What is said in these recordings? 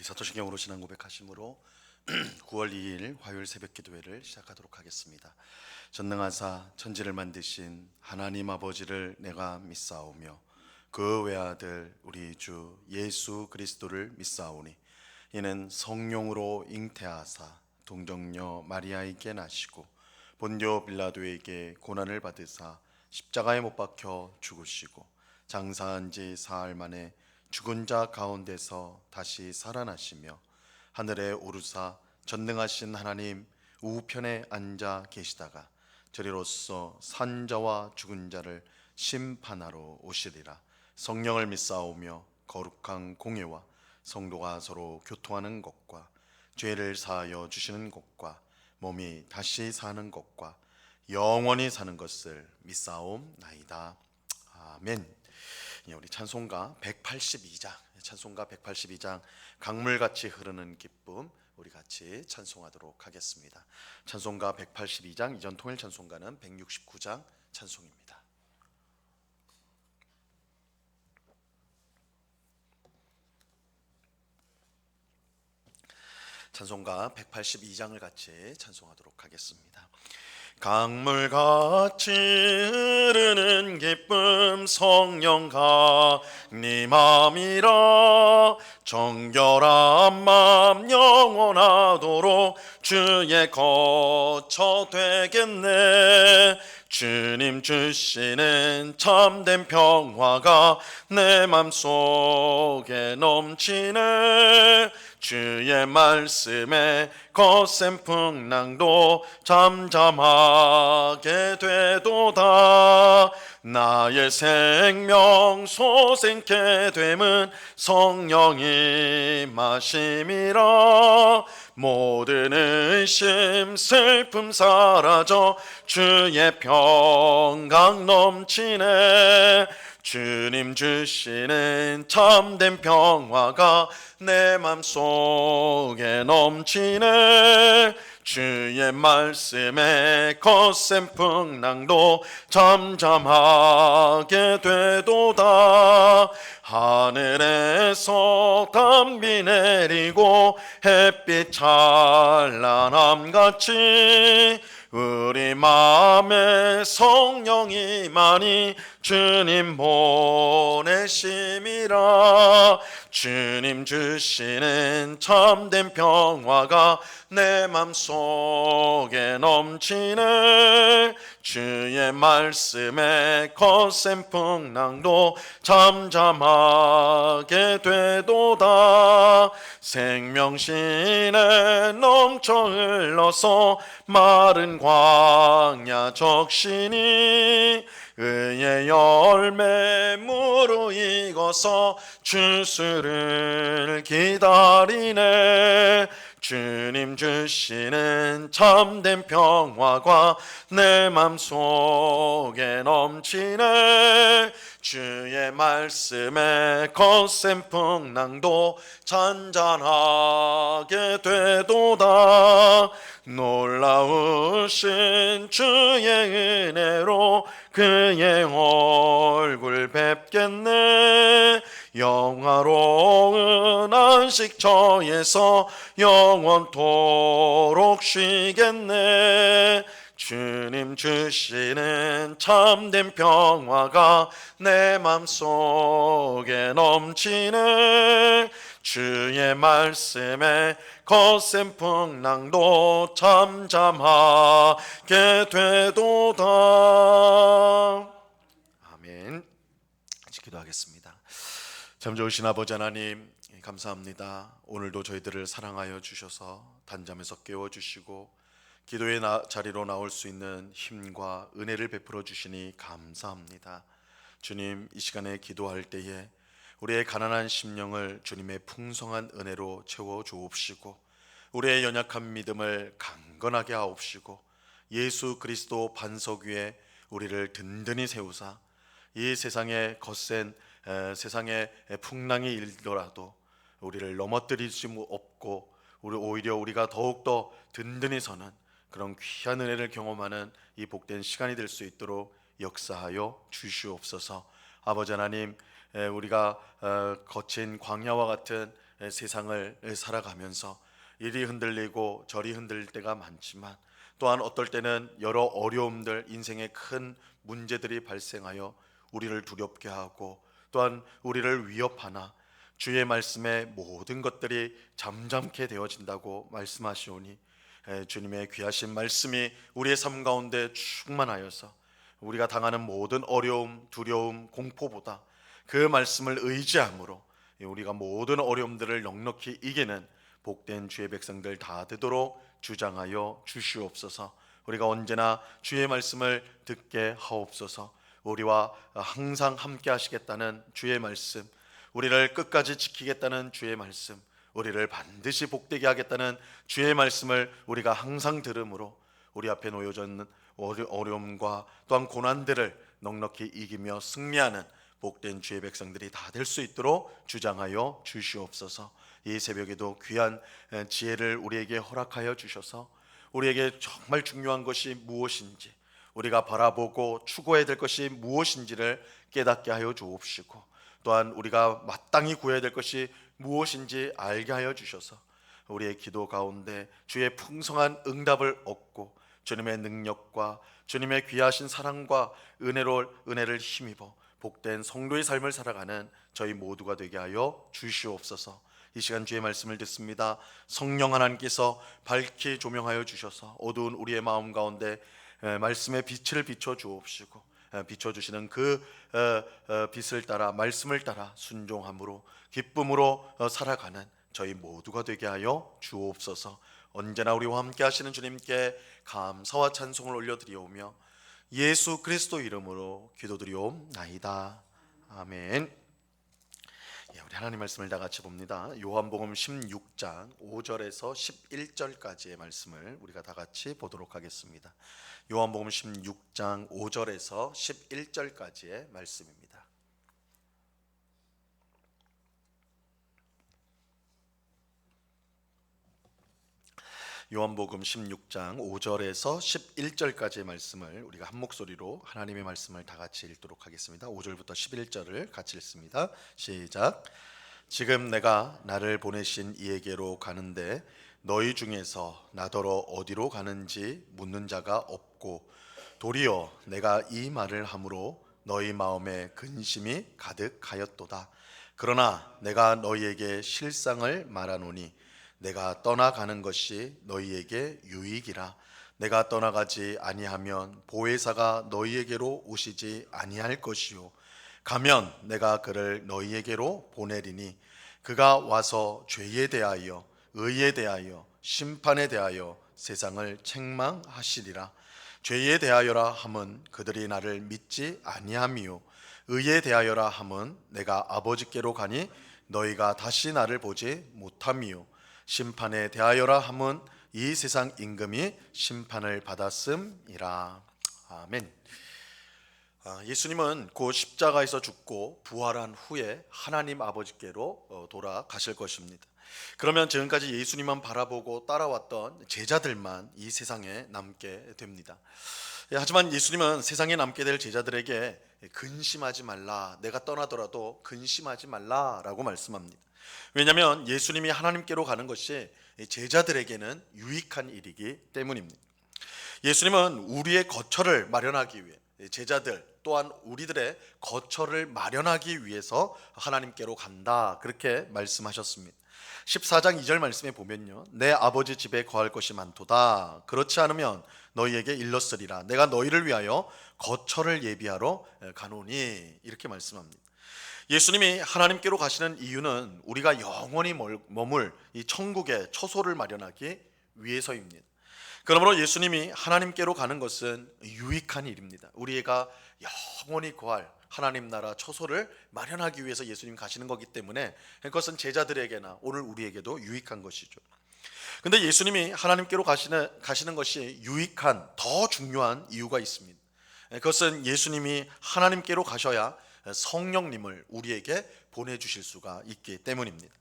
사도신경으로 신앙 고백하심으로 9월 2일 화요일 새벽 기도회를 시작하도록 하겠습니다. 전능하사 천지를 만드신 하나님 아버지를 내가 믿사오며 그 외아들 우리 주 예수 그리스도를 믿사오니 이는 성령으로 잉태하사 동정녀 마리아에게 나시고 본디오 빌라도에게 고난을 받으사 십자가에 못 박혀 죽으시고 장사한 지 사흘 만에 죽은 자 가운데서 다시 살아나시며 하늘에 오르사 전능하신 하나님 우편에 앉아 계시다가 저리로서 산 자와 죽은 자를 심판하러 오시리라. 성령을 믿사오며 거룩한 공예와 성도가 서로 교통하는 것과 죄를 사하여 주시는 것과 몸이 다시 사는 것과 영원히 사는 것을 믿사옵나이다. 아멘. 우리 찬송가 182장 강물같이 흐르는 기쁨 우리 같이 찬송하도록 하겠습니다. 찬송가 182장 이전 통일 찬송가는 169장 찬송입니다. 찬송가 182장을 같이 찬송하도록 하겠습니다. 강물같이 흐르는 기쁨 성령과 네 맘이라 정결한 맘 영원하도록 주의 거처 되겠네. 주님 주시는 참된 평화가 내 맘속에 넘치네. 주의 말씀에 거센 풍랑도 잠잠하게 되도다. 나의 생명 소생케 됨은 성령이 마심이라. 모든 의심 슬픔 사라져 주의 평강 넘치네. 주님 주시는 참된 평화가 내 맘속에 넘치네. 주의 말씀에 거센 풍랑도 잠잠하게 되도다. 하늘에서 담비 내리고 햇빛 찬란함같이 우리 마음에 성령이 많이 주님 보내심이라. 주님 주시는 참된 평화가 내 맘속에 넘치네. 주의 말씀에 거센 풍랑도 잠잠하게 되도다. 생명신에 넘쳐 흘러서 마른 광야 적시니 의의 열매 무르익어서 주수를 기다리네. 주님 주시는 참된 평화가 내 맘속에 넘치네. 주의 말씀에 거센 풍랑도 잔잔하게 되도다. 놀라우신 주의 은혜로 그의 얼굴 뵙겠네. 영화로운 안식처에서 영원토록 쉬겠네. 주님 주시는 참된 평화가 내 맘속에 넘치네. 주의 말씀에 거센 풍랑도 잠잠하게 되도다. 아멘. 같이 기도하겠습니다. 참 좋으신 아버지 하나님 감사합니다. 오늘도 저희들을 사랑하여 주셔서 단잠에서 깨워주시고 기도의 자리로 나올 수 있는 힘과 은혜를 베풀어 주시니 감사합니다. 주님, 이 시간에 기도할 때에 우리의 가난한 심령을 주님의 풍성한 은혜로 채워 주옵시고 우리의 연약한 믿음을 강건하게 하옵시고 예수 그리스도 반석 위에 우리를 든든히 세우사 이 세상의 거센 세상의 풍랑이 일더라도 우리를 넘어뜨릴 수 없고 오히려 우리가 더욱더 든든히 서는 그런 귀한 은혜를 경험하는 이 복된 시간이 될 수 있도록 역사하여 주시옵소서. 아버지 하나님, 우리가 거친 광야와 같은 세상을 살아가면서 이리 흔들리고 저리 흔들릴 때가 많지만, 또한 어떨 때는 여러 어려움들, 인생의 큰 문제들이 발생하여 우리를 두렵게 하고 또한 우리를 위협하나 주의 말씀에 모든 것들이 잠잠케 되어진다고 말씀하시오니, 주님의 귀하신 말씀이 우리의 삶 가운데 충만하여서 우리가 당하는 모든 어려움, 두려움, 공포보다 그 말씀을 의지함으로 우리가 모든 어려움들을 넉넉히 이기는 복된 주의 백성들 다 되도록 주장하여 주시옵소서. 우리가 언제나 주의 말씀을 듣게 하옵소서. 우리와 항상 함께 하시겠다는 주의 말씀, 우리를 끝까지 지키겠다는 주의 말씀, 우리를 반드시 복되게 하겠다는 주의 말씀을 우리가 항상 들음으로 우리 앞에 놓여져 있는 어려움과 또한 고난들을 넉넉히 이기며 승리하는 복된 주의 백성들이 다 될 수 있도록 주장하여 주시옵소서. 이 새벽에도 귀한 지혜를 우리에게 허락하여 주셔서 우리에게 정말 중요한 것이 무엇인지, 우리가 바라보고 추구해야 될 것이 무엇인지를 깨닫게 하여 주옵시고, 또한 우리가 마땅히 구해야 될 것이 무엇인지 알게 하여 주셔서 우리의 기도 가운데 주의 풍성한 응답을 얻고 주님의 능력과 주님의 귀하신 사랑과 은혜를 힘입어 복된 성도의 삶을 살아가는 저희 모두가 되게 하여 주시옵소서. 이 시간 주의 말씀을 듣습니다. 성령 하나님께서 밝히 조명하여 주셔서 어두운 우리의 마음 가운데 말씀의 빛을 비춰 주옵시고, 비춰주시는 그 빛을 따라, 말씀을 따라 순종함으로 기쁨으로 살아가는 저희 모두가 되게 하여 주옵소서. 언제나 우리와 함께 하시는 주님께 감사와 찬송을 올려드리오며 예수 그리스도 이름으로 기도드리옵나이다. 아멘. 우리 하나님 말씀을 다 같이 봅니다. 요한복음 16장 5절에서 11절까지의 말씀을 우리가 다 같이 보도록 하겠습니다. 요한복음 16장 5절에서 11절까지의 말씀입니다. 요한복음 16장 5절에서 11절까지의 말씀을 우리가 한 목소리로 하나님의 말씀을 다 같이 읽도록 하겠습니다. 5절부터 11절을 같이 읽습니다. 시작. 지금 내가 나를 보내신 이에게로 가는데 너희 중에서 나더러 어디로 가는지 묻는 자가 없고, 도리어 내가 이 말을 함으로 너희 마음에 근심이 가득하였도다. 그러나 내가 너희에게 실상을 말하노니 내가 떠나가는 것이 너희에게 유익이라. 내가 떠나가지 아니하면 보혜사가 너희에게로 오시지 아니할 것이요, 가면 내가 그를 너희에게로 보내리니 그가 와서 죄에 대하여 의에 대하여 심판에 대하여 세상을 책망하시리라. 죄에 대하여라 함은 그들이 나를 믿지 아니함이요, 의에 대하여라 함은 내가 아버지께로 가니 너희가 다시 나를 보지 못함이요, 심판에 대하여라 함은 이 세상 임금이 심판을 받았음이라. 아멘. 예수님은 곧 십자가에서 죽고 부활한 후에 하나님 아버지께로 돌아가실 것입니다. 그러면 지금까지 예수님만 바라보고 따라왔던 제자들만 이 세상에 남게 됩니다. 하지만 예수님은 세상에 남게 될 제자들에게 근심하지 말라, 내가 떠나더라도 근심하지 말라라고 말씀합니다. 왜냐하면 예수님이 하나님께로 가는 것이 제자들에게는 유익한 일이기 때문입니다. 예수님은 우리의 거처를 마련하기 위해, 제자들 또한 우리들의 거처를 마련하기 위해서 하나님께로 간다, 그렇게 말씀하셨습니다. 14장 2절 말씀에 보면요, 내 아버지 집에 거할 것이 많도다. 그렇지 않으면 너희에게 일렀으리라. 내가 너희를 위하여 거처를 예비하러 가노니, 이렇게 말씀합니다. 예수님이 하나님께로 가시는 이유는 우리가 영원히 머물 이 천국의 처소를 마련하기 위해서입니다. 그러므로 예수님이 하나님께로 가는 것은 유익한 일입니다. 우리가 영원히 거할 하나님 나라 처소를 마련하기 위해서 예수님 가시는 거기 때문에 그것은 제자들에게나 오늘 우리에게도 유익한 것이죠. 근데 예수님이 하나님께로 가시는 것이 유익한 더 중요한 이유가 있습니다. 그것은 예수님이 하나님께로 가셔야 성령님을 우리에게 보내주실 수가 있기 때문입니다.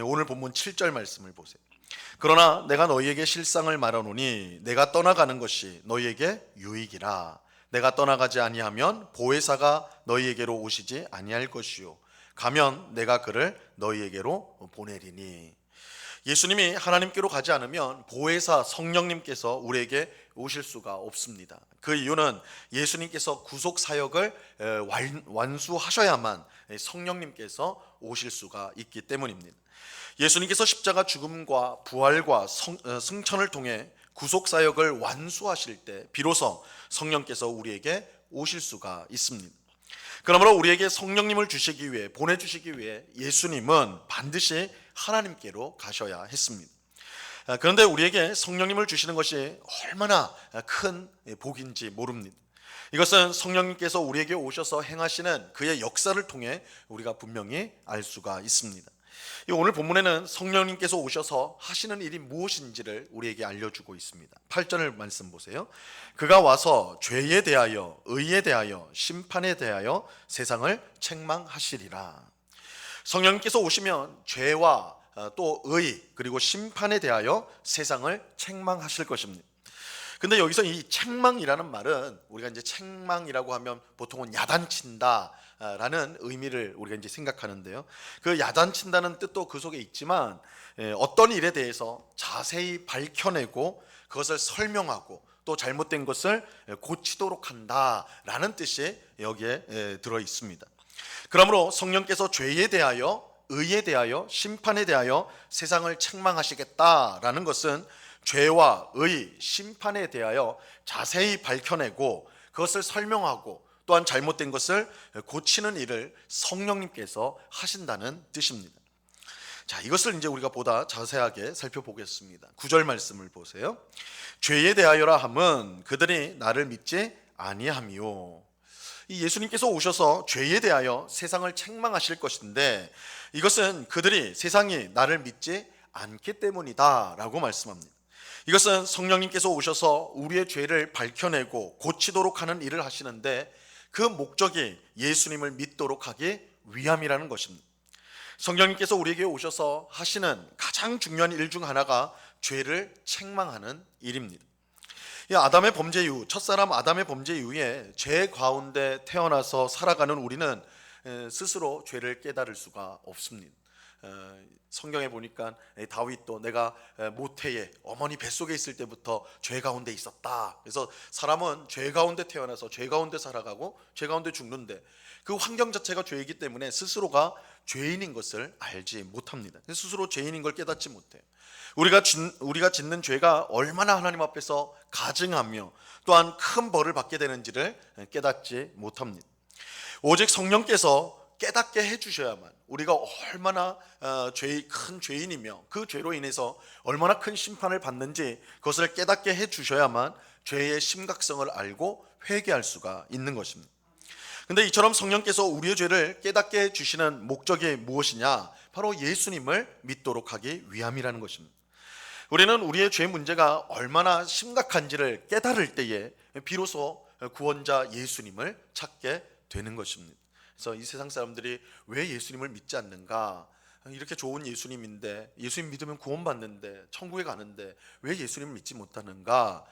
오늘 본문 7절 말씀을 보세요. 그러나 내가 너희에게 실상을 말하노니 내가 떠나가는 것이 너희에게 유익이라. 내가 떠나가지 아니하면 보혜사가 너희에게로 오시지 아니할 것이요, 가면 내가 그를 너희에게로 보내리니. 예수님이 하나님께로 가지 않으면 보혜사 성령님께서 우리에게 오실 수가 없습니다. 그 이유는 예수님께서 구속 사역을 완수하셔야만 성령님께서 오실 수가 있기 때문입니다. 예수님께서 십자가 죽음과 부활과 승천을 통해 구속 사역을 완수하실 때 비로소 성령께서 우리에게 오실 수가 있습니다. 그러므로 우리에게 성령님을 주시기 위해, 보내주시기 위해 예수님은 반드시 하나님께로 가셔야 했습니다. 그런데 우리에게 성령님을 주시는 것이 얼마나 큰 복인지 모릅니다. 이것은 성령님께서 우리에게 오셔서 행하시는 그의 역사를 통해 우리가 분명히 알 수가 있습니다. 오늘 본문에는 성령님께서 오셔서 하시는 일이 무엇인지를 우리에게 알려주고 있습니다. 8절 말씀 보세요. 그가 와서 죄에 대하여, 의에 대하여, 심판에 대하여 세상을 책망하시리라. 성령님께서 오시면 죄와 또 의, 그리고 심판에 대하여 세상을 책망하실 것입니다. 근데 여기서 이 책망이라는 말은 우리가 이제 책망이라고 하면 보통은 야단친다 라는 의미를 우리가 이제 생각하는데요. 그 야단친다는 뜻도 그 속에 있지만 어떤 일에 대해서 자세히 밝혀내고 그것을 설명하고 또 잘못된 것을 고치도록 한다라는 뜻이 여기에 들어 있습니다. 그러므로 성령께서 죄에 대하여, 의에 대하여, 심판에 대하여 세상을 책망하시겠다라는 것은 죄와 의, 심판에 대하여 자세히 밝혀내고 그것을 설명하고 또한 잘못된 것을 고치는 일을 성령님께서 하신다는 뜻입니다. 자, 이것을 이제 우리가 보다 자세하게 살펴보겠습니다. 9절 말씀을 보세요. 죄에 대하여라 함은 그들이 나를 믿지 아니함이요. 이 예수님께서 오셔서 죄에 대하여 세상을 책망하실 것인데 이것은 그들이, 세상이 나를 믿지 않기 때문이다 라고 말씀합니다. 이것은 성령님께서 오셔서 우리의 죄를 밝혀내고 고치도록 하는 일을 하시는데 그 목적이 예수님을 믿도록 하기 위함이라는 것입니다. 성령님께서 우리에게 오셔서 하시는 가장 중요한 일 중 하나가 죄를 책망하는 일입니다. 아담의 범죄 이후, 첫사람 아담의 범죄 이후에 죄 가운데 태어나서 살아가는 우리는 스스로 죄를 깨달을 수가 없습니다. 성경에 보니까 다윗도 내가 모태에 어머니 뱃속에 있을 때부터 죄 가운데 있었다. 그래서 사람은 죄 가운데 태어나서 죄 가운데 살아가고 죄 가운데 죽는데 그 환경 자체가 죄이기 때문에 스스로가 죄인인 것을 알지 못합니다. 스스로 죄인인 걸 깨닫지 못해요. 우리가 짓는 죄가 얼마나 하나님 앞에서 가증하며 또한 큰 벌을 받게 되는지를 깨닫지 못합니다. 오직 성령께서 깨닫게 해주셔야만, 우리가 얼마나 큰 죄인이며 그 죄로 인해서 얼마나 큰 심판을 받는지 그것을 깨닫게 해주셔야만 죄의 심각성을 알고 회개할 수가 있는 것입니다. 근데 이처럼 성령께서 우리의 죄를 깨닫게 해주시는 목적이 무엇이냐? 바로 예수님을 믿도록 하기 위함이라는 것입니다. 우리는 우리의 죄 문제가 얼마나 심각한지를 깨달을 때에 비로소 구원자 예수님을 찾게 되는 것입니다. 그래서 이 세상 사람들이 왜 예수님을 믿지 않는가? 이렇게 좋은 예수님인데, 예수님 믿으면 구원받는데, 천국에 가는데 왜 예수님을 믿지 못하는가?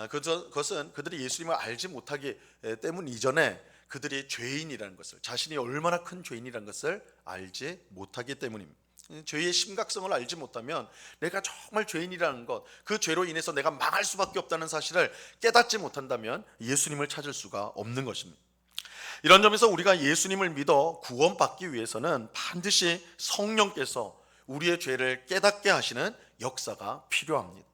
그것은 그들이 예수님을 알지 못하기 때문 이전에 그들이 죄인이라는 것을, 자신이 얼마나 큰 죄인이라는 것을 알지 못하기 때문입니다. 죄의 심각성을 알지 못하면 내가 정말 죄인이라는 것, 그 죄로 인해서 내가 망할 수밖에 없다는 사실을 깨닫지 못한다면 예수님을 찾을 수가 없는 것입니다. 이런 점에서 우리가 예수님을 믿어 구원받기 위해서는 반드시 성령께서 우리의 죄를 깨닫게 하시는 역사가 필요합니다.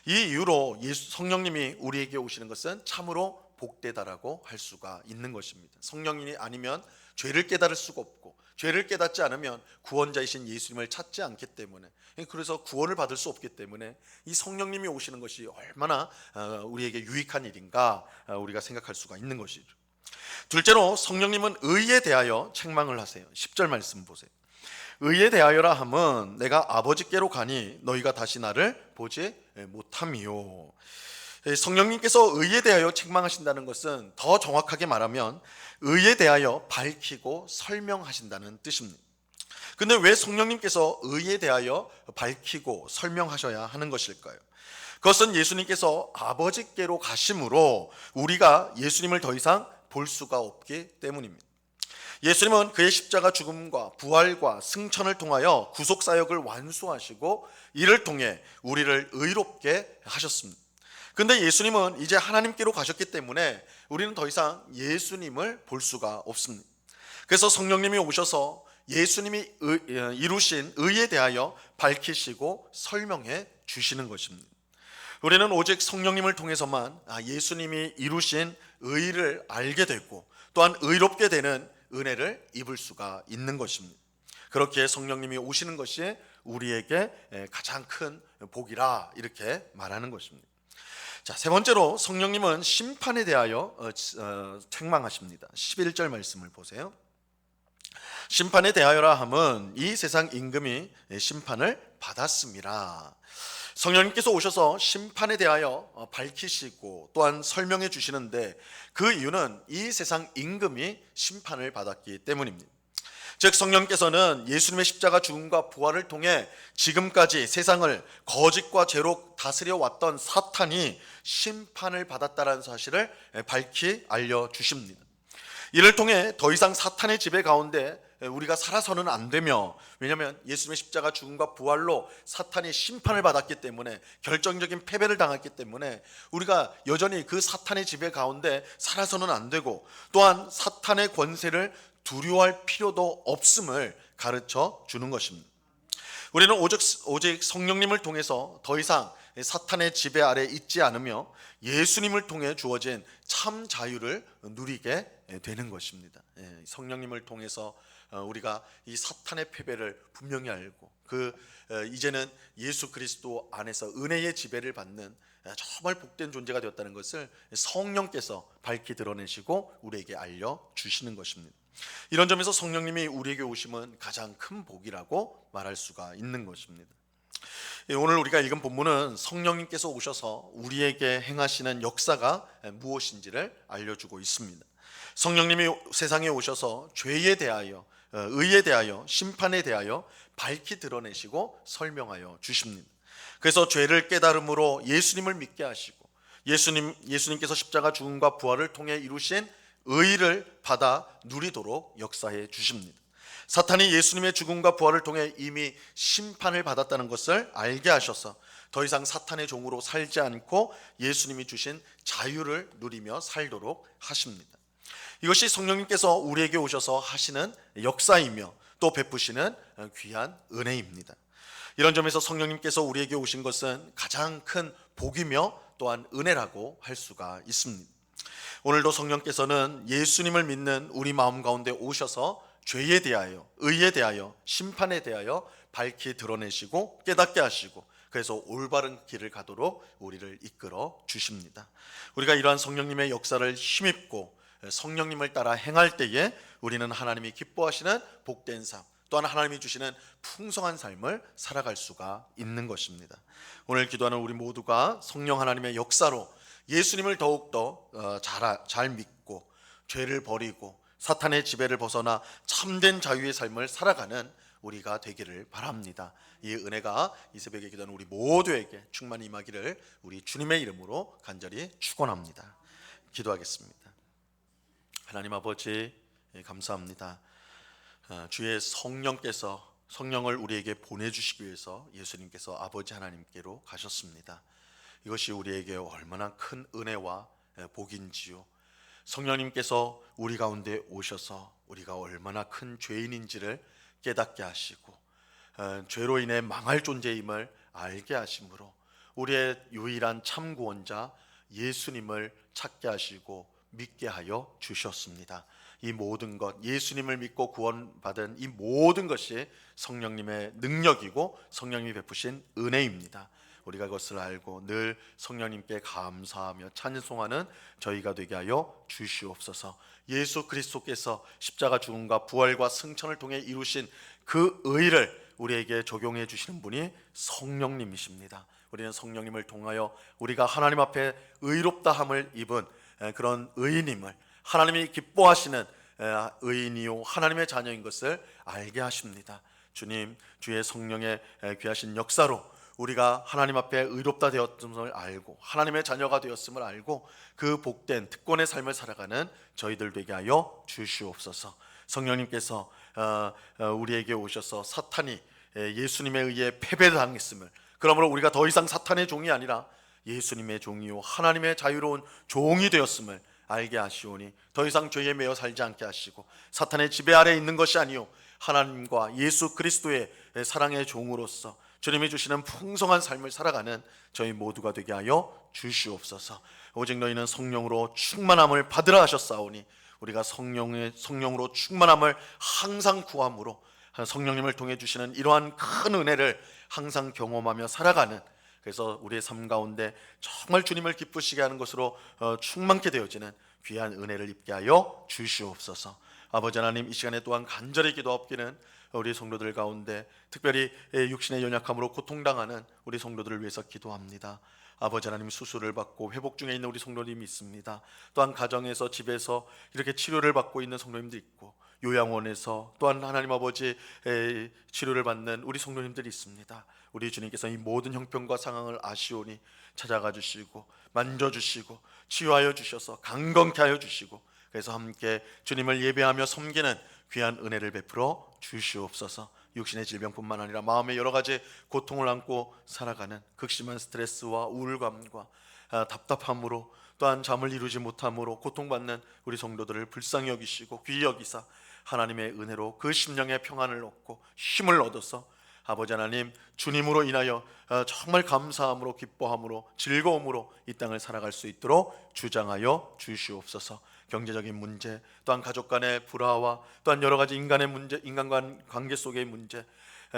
이 이유로 성령님이 우리에게 오시는 것은 참으로 복되다라고 할 수가 있는 것입니다. 성령님이 아니면 죄를 깨달을 수가 없고, 죄를 깨닫지 않으면 구원자이신 예수님을 찾지 않기 때문에, 그래서 구원을 받을 수 없기 때문에 이 성령님이 오시는 것이 얼마나 우리에게 유익한 일인가 우리가 생각할 수가 있는 것이죠. 둘째로 성령님은 의에 대하여 책망을 하세요. 10절 말씀 보세요. 의에 대하여라 함은 내가 아버지께로 가니 너희가 다시 나를 보지 못함이요. 성령님께서 의에 대하여 책망하신다는 것은 더 정확하게 말하면 의에 대하여 밝히고 설명하신다는 뜻입니다. 근데 왜 성령님께서 의에 대하여 밝히고 설명하셔야 하는 것일까요? 그것은 예수님께서 아버지께로 가심으로 우리가 예수님을 더 이상 볼 수가 없기 때문입니다. 예수님은 그의 십자가 죽음과 부활과 승천을 통하여 구속 사역을 완수하시고 이를 통해 우리를 의롭게 하셨습니다. 근데 예수님은 이제 하나님께로 가셨기 때문에 우리는 더 이상 예수님을 볼 수가 없습니다. 그래서 성령님이 오셔서 예수님이 이루신 의에 대하여 밝히시고 설명해 주시는 것입니다. 우리는 오직 성령님을 통해서만 예수님이 이루신 의를 알게 되고 또한 의롭게 되는 은혜를 입을 수가 있는 것입니다. 그렇게 성령님이 오시는 것이 우리에게 가장 큰 복이라 이렇게 말하는 것입니다. 자, 세 번째로 성령님은 심판에 대하여 책망하십니다. 11절 말씀을 보세요. 심판에 대하여라 함은 이 세상 임금이 심판을 받았음이라. 성령님께서 오셔서 심판에 대하여 밝히시고 또한 설명해 주시는데 그 이유는 이 세상 임금이 심판을 받았기 때문입니다. 즉 성령께서는 예수님의 십자가 죽음과 부활을 통해 지금까지 세상을 거짓과 죄로 다스려 왔던 사탄이 심판을 받았다는 사실을 밝히 알려주십니다. 이를 통해 더 이상 사탄의 지배 가운데 우리가 살아서는 안 되며, 왜냐하면 예수님의 십자가 죽음과 부활로 사탄이 심판을 받았기 때문에, 결정적인 패배를 당했기 때문에 우리가 여전히 그 사탄의 지배 가운데 살아서는 안 되고, 또한 사탄의 권세를 두려워할 필요도 없음을 가르쳐 주는 것입니다. 우리는 오직 성령님을 통해서 더 이상 사탄의 지배 아래 있지 않으며 예수님을 통해 주어진 참 자유를 누리게 되는 것입니다. 성령님을 통해서 우리가 이 사탄의 패배를 분명히 알고 이제는 예수 그리스도 안에서 은혜의 지배를 받는 정말 복된 존재가 되었다는 것을 성령께서 밝히 드러내시고 우리에게 알려주시는 것입니다. 이런 점에서 성령님이 우리에게 오심은 가장 큰 복이라고 말할 수가 있는 것입니다. 오늘 우리가 읽은 본문은 성령님께서 오셔서 우리에게 행하시는 역사가 무엇인지를 알려주고 있습니다. 성령님이 세상에 오셔서 죄에 대하여, 의에 대하여, 심판에 대하여 밝히 드러내시고 설명하여 주십니다. 그래서 죄를 깨달음으로 예수님을 믿게 하시고 예수님께서 십자가 죽음과 부활을 통해 이루신 의를 받아 누리도록 역사해 주십니다. 사탄이 예수님의 죽음과 부활을 통해 이미 심판을 받았다는 것을 알게 하셔서 더 이상 사탄의 종으로 살지 않고 예수님이 주신 자유를 누리며 살도록 하십니다. 이것이 성령님께서 우리에게 오셔서 하시는 역사이며 또 베푸시는 귀한 은혜입니다. 이런 점에서 성령님께서 우리에게 오신 것은 가장 큰 복이며 또한 은혜라고 할 수가 있습니다. 오늘도 성령께서는 예수님을 믿는 우리 마음 가운데 오셔서 죄에 대하여, 의에 대하여, 심판에 대하여 밝히 드러내시고 깨닫게 하시고 그래서 올바른 길을 가도록 우리를 이끌어 주십니다. 우리가 이러한 성령님의 역사를 힘입고 성령님을 따라 행할 때에 우리는 하나님이 기뻐하시는 복된 삶, 또한 하나님이 주시는 풍성한 삶을 살아갈 수가 있는 것입니다. 오늘 기도하는 우리 모두가 성령 하나님의 역사로 예수님을 더욱더 잘 믿고 죄를 버리고 사탄의 지배를 벗어나 참된 자유의 삶을 살아가는 우리가 되기를 바랍니다. 이 은혜가 이 새벽에 기도하는 우리 모두에게 충만히 임하기를 우리 주님의 이름으로 간절히 축원합니다. 기도하겠습니다. 하나님 아버지 감사합니다. 주의 성령을 우리에게 보내주시기 위해서 예수님께서 아버지 하나님께로 가셨습니다. 이것이 우리에게 얼마나 큰 은혜와 복인지요. 성령님께서 우리 가운데 오셔서 우리가 얼마나 큰 죄인인지를 깨닫게 하시고 죄로 인해 망할 존재임을 알게 하심으로 우리의 유일한 참 구원자 예수님을 찾게 하시고 믿게 하여 주셨습니다. 이 모든 것, 예수님을 믿고 구원받은 이 모든 것이 성령님의 능력이고 성령님이 베푸신 은혜입니다. 우리가 그것을 알고 늘 성령님께 감사하며 찬송하는 저희가 되게 하여 주시옵소서. 예수 그리스도께서 십자가 죽음과 부활과 승천을 통해 이루신 그 의를 우리에게 적용해 주시는 분이 성령님이십니다. 우리는 성령님을 통하여 우리가 하나님 앞에 의롭다함을 입은 그런 의인임을, 하나님이 기뻐하시는 의인이요 하나님의 자녀인 것을 알게 하십니다. 주님, 주의 성령의 귀하신 역사로 우리가 하나님 앞에 의롭다 되었음을 알고 하나님의 자녀가 되었음을 알고 그 복된 특권의 삶을 살아가는 저희들 되게 하여 주시옵소서. 성령님께서 우리에게 오셔서 사탄이 예수님에 의해 패배당했음을, 그러므로 우리가 더 이상 사탄의 종이 아니라 예수님의 종이요 하나님의 자유로운 종이 되었음을 알게 하시오니 더 이상 죄에 매여 살지 않게 하시고 사탄의 지배 아래 있는 것이 아니요 하나님과 예수 그리스도의 사랑의 종으로서 주님이 주시는 풍성한 삶을 살아가는 저희 모두가 되게 하여 주시옵소서. 오직 너희는 성령으로 충만함을 받으라 하셨사오니 우리가 성령으로 충만함을 항상 구함으로 성령님을 통해 주시는 이러한 큰 은혜를 항상 경험하며 살아가는, 그래서 우리의 삶 가운데 정말 주님을 기쁘시게 하는 것으로 충만케 되어지는 귀한 은혜를 입게 하여 주시옵소서. 아버지 하나님, 이 시간에 또한 간절히 기도하옵기는 우리 성도들 가운데 특별히 육신의 연약함으로 고통당하는 우리 성도들을 위해서 기도합니다. 아버지 하나님, 수술을 받고 회복 중에 있는 우리 성도님이 있습니다. 또한 가정에서 집에서 이렇게 치료를 받고 있는 성도님도 있고 요양원에서 또한 하나님 아버지 치료를 받는 우리 성도님들이 있습니다. 우리 주님께서 이 모든 형편과 상황을 아시오니 찾아가 주시고 만져주시고 치유하여 주셔서 강건케 하여 주시고, 그래서 함께 주님을 예배하며 섬기는 귀한 은혜를 베풀어 주시옵소서. 육신의 질병뿐만 아니라 마음의 여러 가지 고통을 안고 살아가는 극심한 스트레스와 우울감과 답답함으로 또한 잠을 이루지 못함으로 고통받는 우리 성도들을 불쌍히 여기시고 귀히 여기사 하나님의 은혜로 그 심령의 평안을 얻고 힘을 얻어서 아버지 하나님, 주님으로 인하여 정말 감사함으로 기뻐함으로 즐거움으로 이 땅을 살아갈 수 있도록 주장하여 주시옵소서. 경제적인 문제, 또한 가족 간의 불화와 또한 여러 가지 인간의 문제, 인간간 관계 속의 문제,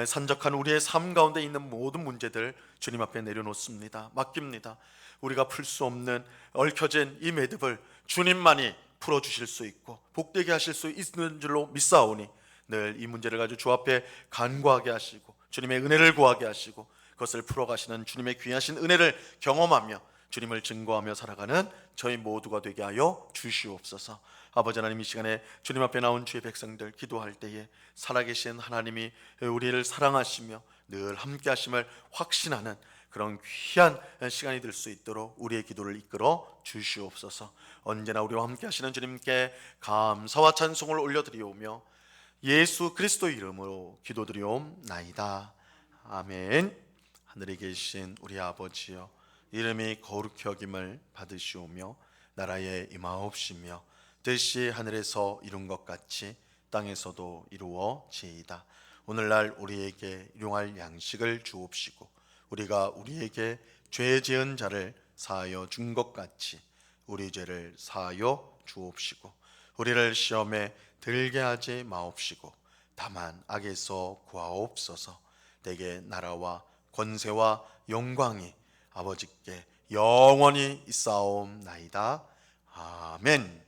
산적한 우리의 삶 가운데 있는 모든 문제들 주님 앞에 내려놓습니다. 맡깁니다. 우리가 풀 수 없는 얽혀진 이 매듭을 주님만이 풀어주실 수 있고 복되게 하실 수 있는 줄로 믿사오니 늘 이 문제를 가지고 주 앞에 간구하게 하시고 주님의 은혜를 구하게 하시고 그것을 풀어가시는 주님의 귀하신 은혜를 경험하며 주님을 증거하며 살아가는 저희 모두가 되게 하여 주시옵소서. 아버지 하나님, 이 시간에 주님 앞에 나온 주의 백성들 기도할 때에 살아계신 하나님이 우리를 사랑하시며 늘 함께 하심을 확신하는 그런 귀한 시간이 될 수 있도록 우리의 기도를 이끌어 주시옵소서. 언제나 우리와 함께 하시는 주님께 감사와 찬송을 올려드리오며 예수 그리스도의 이름으로 기도드리옵나이다. 아멘. 하늘에 계신 우리 아버지여, 이름이 거룩히 여김을 받으시오며 나라에 임하옵시며 뜻이 하늘에서 이룬 것 같이 땅에서도 이루어지이다. 오늘날 우리에게 일용할 양식을 주옵시고 우리가 우리에게 죄 지은 자를 사하여 준 것 같이 우리 죄를 사하여 주옵시고 우리를 시험에 들게 하지 마옵시고 다만 악에서 구하옵소서. 대개 나라와 권세와 영광이 아버지께 영원히 있사옵나이다. 아멘.